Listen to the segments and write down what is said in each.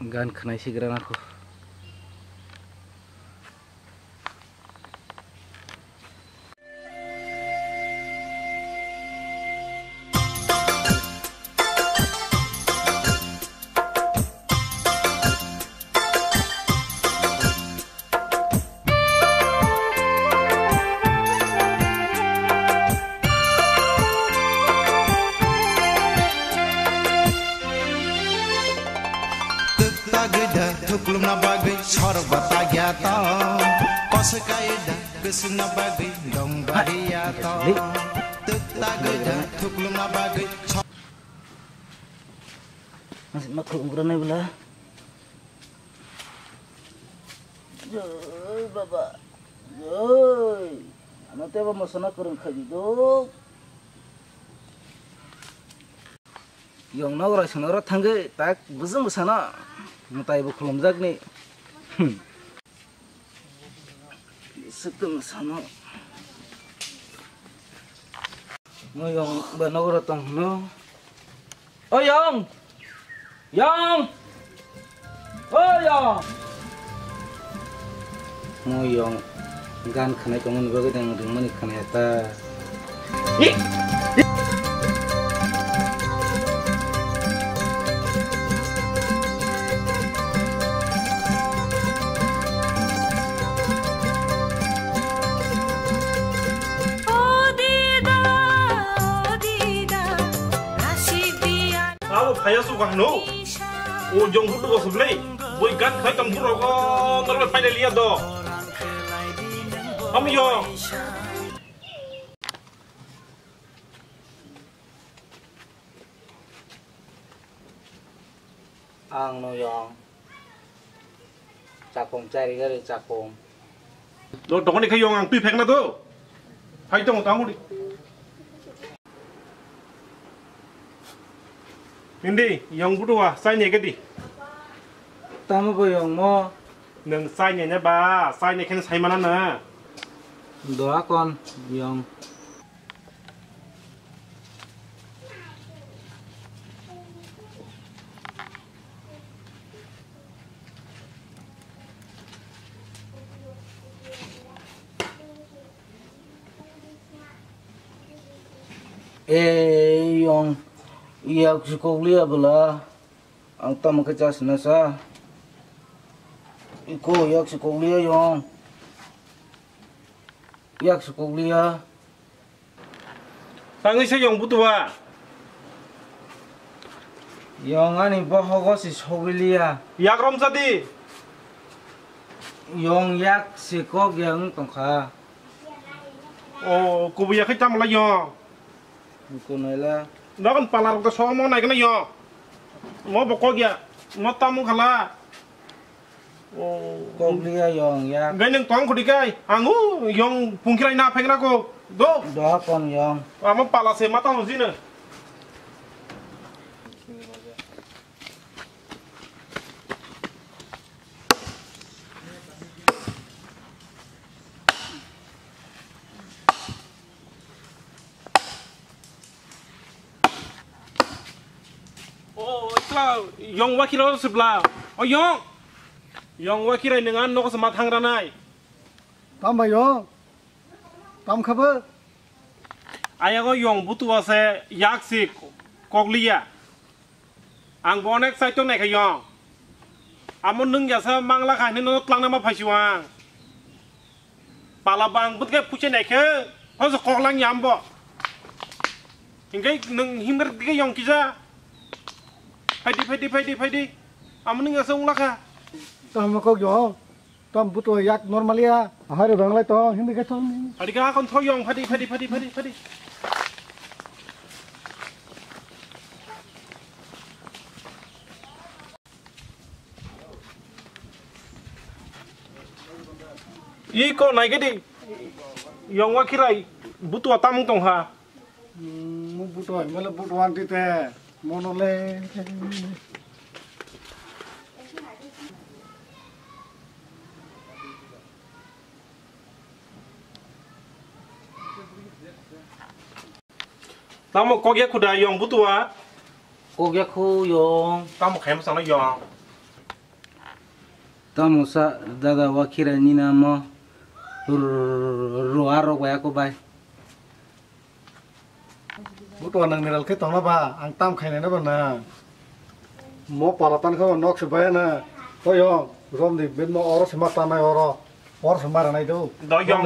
Gan kena sigaran aku. Tuklum na bagai sorbata gyata koskaida kesna bagai dong bariyata tagda tuklum na bagai masih makhluk ukuran belah. Joi baba, joi. Anak teh mau sana kurang khadiduk. Yang nagora senora tangge tak buzung sana. Mutai bu khulum jagni. Setem sana. Mo yang banagora tang no. Oh yang. Yang. Oh yang. Mo yang gan khane kamun bagai dang ringmani khane ta. Ih. Saya suka no, ujung butuh kau sebelah, boy gan kai kampur aku ngerti pada lihat do, kami yo. Ang no yang, cakung cari kali cakung. Lo dong ni kai yang ang pi pek na do, hai dong tamu di. Hindi, yang berdua, saya nyek di. Tamu ko yang mo. Neng saya nyeknya ba, saya nyeknya saya mana na. Doa kon yang. Yang. Iya aku lihat belah, ang tamu kecas nasa. Iko yak aku lihat yang, yak aku lihat. Tangi saya yang berdua. Yang ani bahagia si aku lihat. Yak rom sadi. Yang yak si kok yang tongkah. Oh, kubu yak kita malah yang. Iko nela. Dah kan palar kita semua naik na yo, mau pokok ya, mau tamu kalah. Oh, Kok lihat yang yak. ganyan tuang ko dikai, angu yang pungkirai na pengen aku, do. Doa kon yang. Ama pala se mata ho sini. Yang wakil orang sebelah. Oh yang wakil dengan nok semat hang ranai. Tam bayo, tam khabar. Ayah ko yang butuh ase yak si koklia. Ang bonek saya tu naik yang. Amun nung jasa mangla kah ni nok lang nama pasuang. Pala bang but ke puce naik ke, harus koklang nyambo. Hingga nung himber ke yang kisah. Padi. Amun nung jasa unglah kah. Tam kok yo, tam butuh yak normalia. Hari banglai to, hindi ka tom. Adik kan thoyong padi. Iko naik di, yang wakirai butuh tamung tong ha. Butuh, malah butuh anti teh, monole. Tamu kok ya kuda yang butuh ah? Kok ya ku yang. Tamu kayak masalah yang. Tamusa dada wakira ni nama roaro gaya ko bay. Butuh nang niral ke tong na ba ang tam khai na ba na mo palatan ko nok se ba na to yo rom di ben mo oro semata na oro semara na itu do yong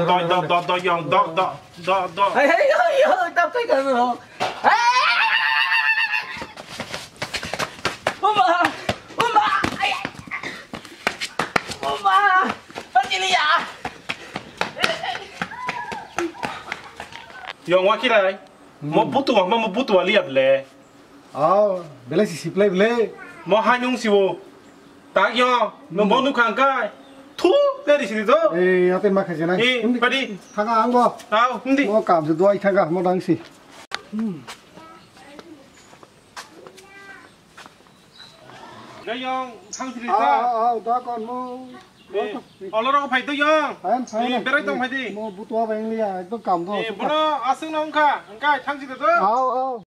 do yong do Hey hey yo tap tay ka no. Uma ay Uma Angelia yong wa kira mo butu liap le ah bela si siplay bele mo hanyung siwo tak yo mo bonu kangkai thu dari sini to eh ate ma khaje na padi thanga ang bo tao hindi mo kam se doi thanga mo dang si ga yong thang sini ta da kon mo oloro phai to yong Phain berai tong phai di mo butuh ba ing lia ekdom kam do bono asung na ongka thang sini to ao